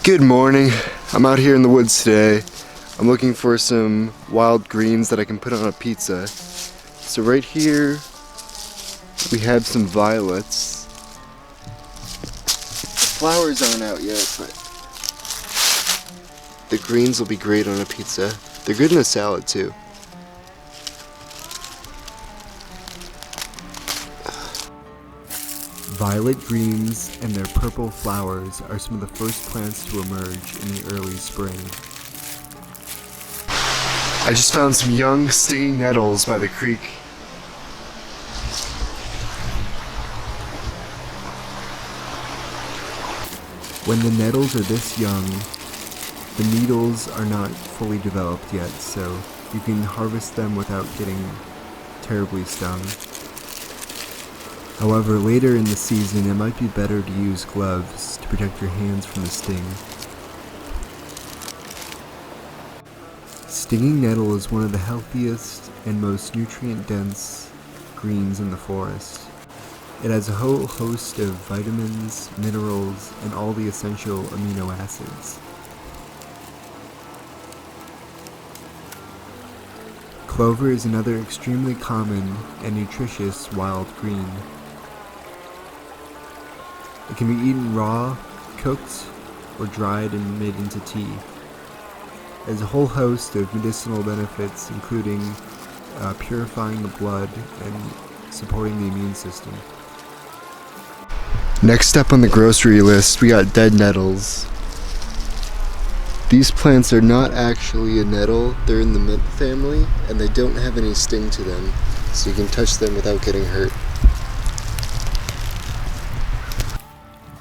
Good morning. I'm out here in the woods today. I'm looking for some wild greens that I can put on a pizza. So right here we have some violets. The flowers aren't out yet, but the greens will be great on a pizza. They're good in a salad too. Violet greens and their purple flowers are some of the first plants to emerge in the early spring. I just found some young stinging nettles by the creek. When the nettles are this young, the needles are not fully developed yet, so you can harvest them without getting terribly stung. However, later in the season, it might be better to use gloves to protect your hands from the sting. Stinging nettle is one of the healthiest and most nutrient-dense greens in the forest. It has a whole host of vitamins, minerals, and all the essential amino acids. Clover is another extremely common and nutritious wild green. It can be eaten raw, cooked, or dried and made into tea. It has a whole host of medicinal benefits, including purifying the blood and supporting the immune system. Next up on the grocery list, we got dead nettles. These plants are not actually a nettle, they're in the mint family, and they don't have any sting to them, so you can touch them without getting hurt.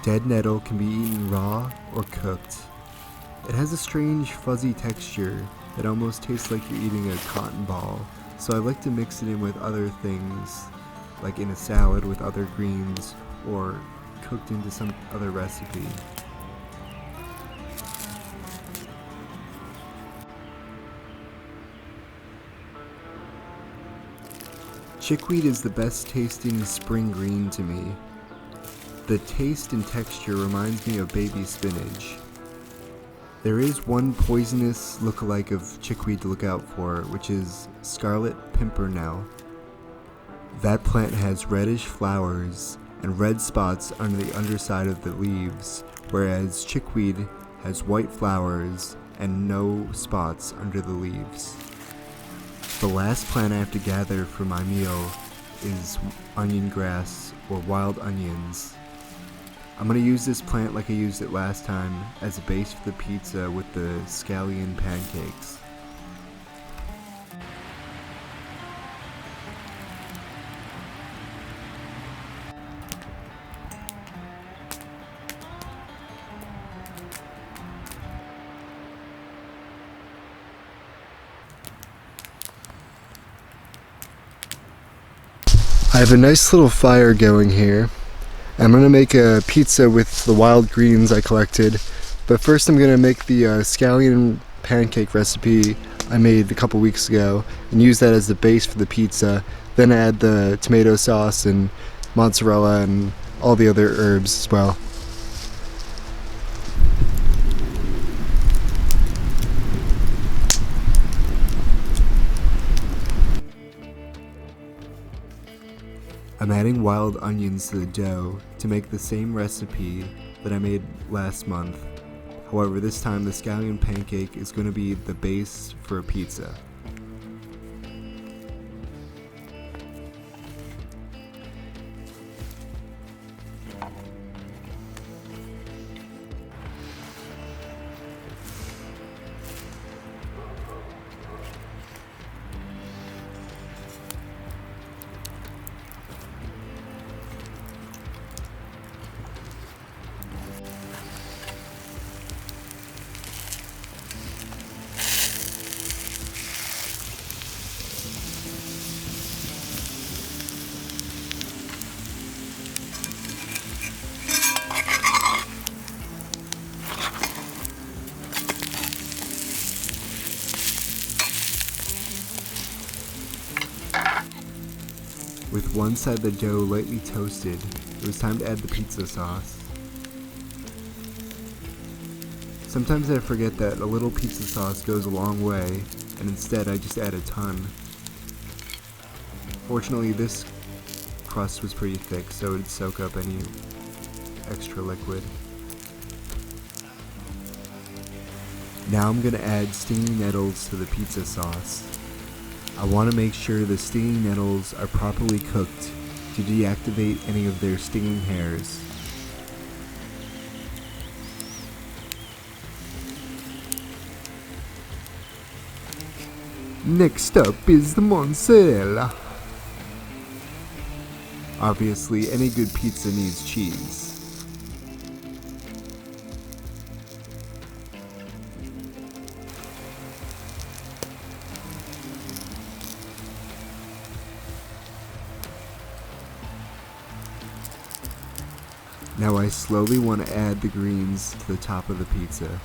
Dead nettle can be eaten raw or cooked. It has a strange fuzzy texture that almost tastes like you're eating a cotton ball, so I like to mix it in with other things, like in a salad with other greens, or cooked into some other recipe. Chickweed is the best tasting spring green to me. The taste and texture reminds me of baby spinach. There is one poisonous lookalike of chickweed to look out for, which is scarlet pimpernel. That plant has reddish flowers and red spots under the underside of the leaves, whereas chickweed has white flowers and no spots under the leaves. The last plant I have to gather for my meal is onion grass or wild onions. I'm going to use this plant like I used it last time as a base for the pizza with the Scallion pancakes. I have a nice little fire going here. I'm going to make a pizza with the wild greens I collected, but first I'm going to make the scallion pancake recipe I made a couple weeks ago and use that as the base for the pizza, then add the tomato sauce and mozzarella and all the other herbs as well. I'm adding wild onions to the dough to make the same recipe that I made last month. However, this time the scallion pancake is going to be the base for a pizza. With one side of the dough lightly toasted, it was time to add the pizza sauce. Sometimes I forget that a little pizza sauce goes a long way, and instead I just add a ton. Fortunately, this crust was pretty thick, so it would soak up any extra liquid. Now I'm going to add stinging nettles to the pizza sauce. I want to make sure the stinging nettles are properly cooked to deactivate any of their stinging hairs. Next up is the mozzarella. Obviously, any good pizza needs cheese. Now I slowly want to add the greens to the top of the pizza.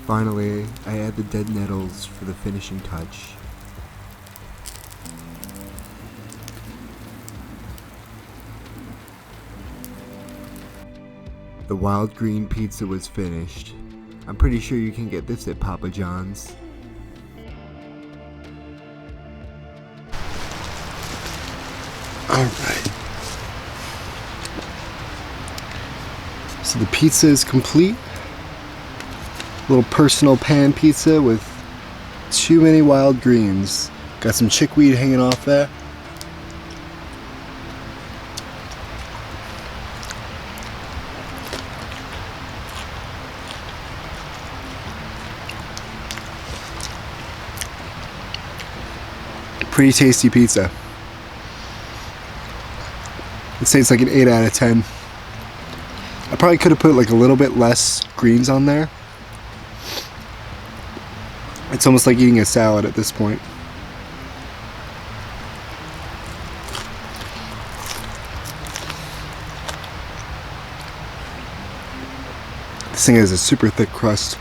Finally, I add the dead nettles for the finishing touch. The wild green pizza was finished. I'm pretty sure you can get this at Papa John's. Alright. So the pizza is complete. Little personal pan pizza with too many wild greens. Got some chickweed hanging off there. Pretty tasty pizza. I'd say it's like an 8 out of 10. I probably could have put like a little bit less greens on there. It's almost like eating a salad at this point. This thing has a super thick crust.